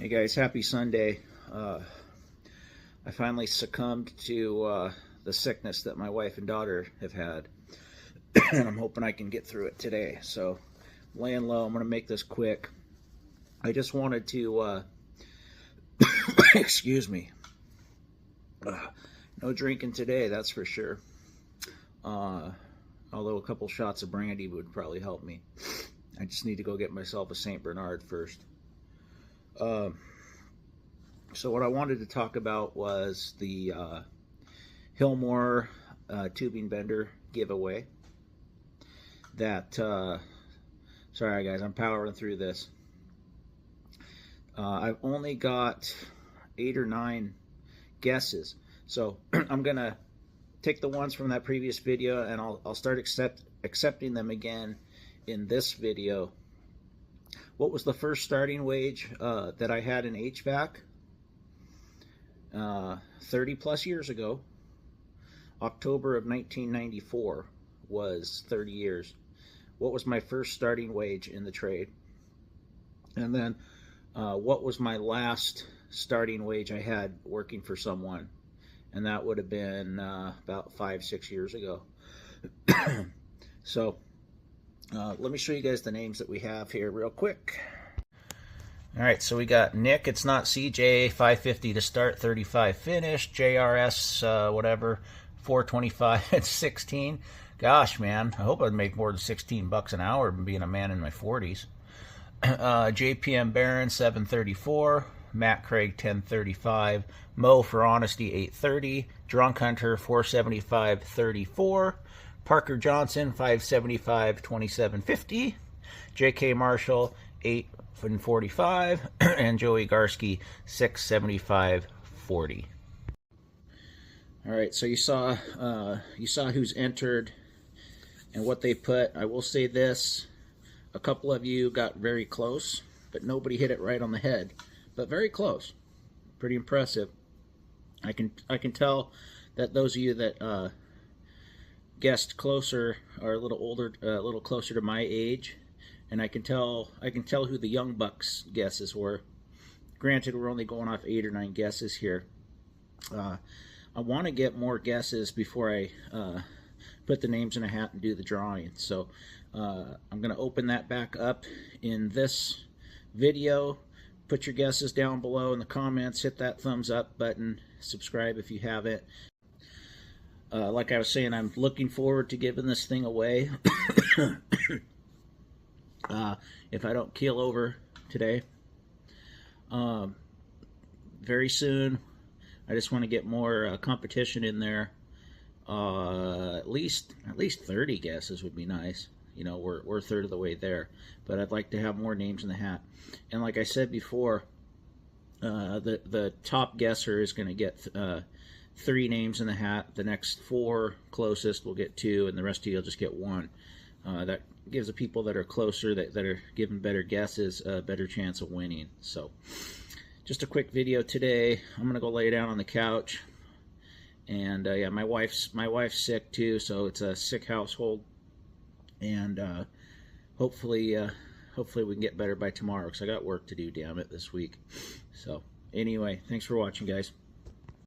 Hey guys, happy Sunday. I finally succumbed to the sickness that my wife and daughter have had, and I'm hoping I can get through it today. So, laying low, I'm going to make this quick. I just wanted to, excuse me, no drinking today, that's for sure. Although a couple shots of brandy would probably help me. I just need to go get myself a St. Bernard first. So what I wanted to talk about was the Hillmore tubing bender giveaway. That, sorry guys, I'm powering through this. I've only got 8 or 9 guesses. So I'm going to take the ones from that previous video and I'll start accepting them again in this video. What was the first starting wage that I had in HVAC? 30 plus years ago. October of 1994 was 30 years. What was my first starting wage in the trade? And then what was my last starting wage I had working for someone? And that would have been about 5-6 years ago. So let me show you guys the names that we have here real quick. All right, so we got Nick, it's not CJ, 550 to start, 35 finish, JRS, whatever, 425 at 16. Gosh, man, I hope I'd make more than 16 bucks an hour being a man in my 40s. JPM Barron, 734, Matt Craig, 1035, Mo for Honesty, 830, Drunk Hunter, 475.34, Parker Johnson, 575, 2750, JK Marshall, 845, and Joey Garski, 675.40. All right, so you saw who's entered and what they put. I will say this: a couple of you got very close, but nobody hit it right on the head. But very close, pretty impressive. I can tell that those of you that guessed closer are a little older, a little closer to my age. And I can tell who the young bucks guesses were. Granted, we're only going off 8 or 9 guesses here. I want to get more guesses before I put the names in a hat and do the drawing. So I'm going to open that back up in this video. Put your guesses down below in the comments. Hit that thumbs up button. Subscribe if you haven't. Like I was saying, I'm looking forward to giving this thing away. If I don't keel over today, very soon. I just want to get more competition in there. At least 30 guesses would be nice. You know, we're a third of the way there, but I'd like to have more names in the hat. And like I said before, the top guesser is going to get 3 names in the hat. The next 4 closest will get 2, and the rest of you will just get 1. That gives the people that are closer, that are giving better guesses, a better chance of winning. So just a quick video today. I'm gonna go lay down on the couch, and yeah, my wife's sick too, so it's a sick household, and hopefully we can get better by tomorrow, because I got work to do, damn it, this week. So anyway, thanks for watching, guys.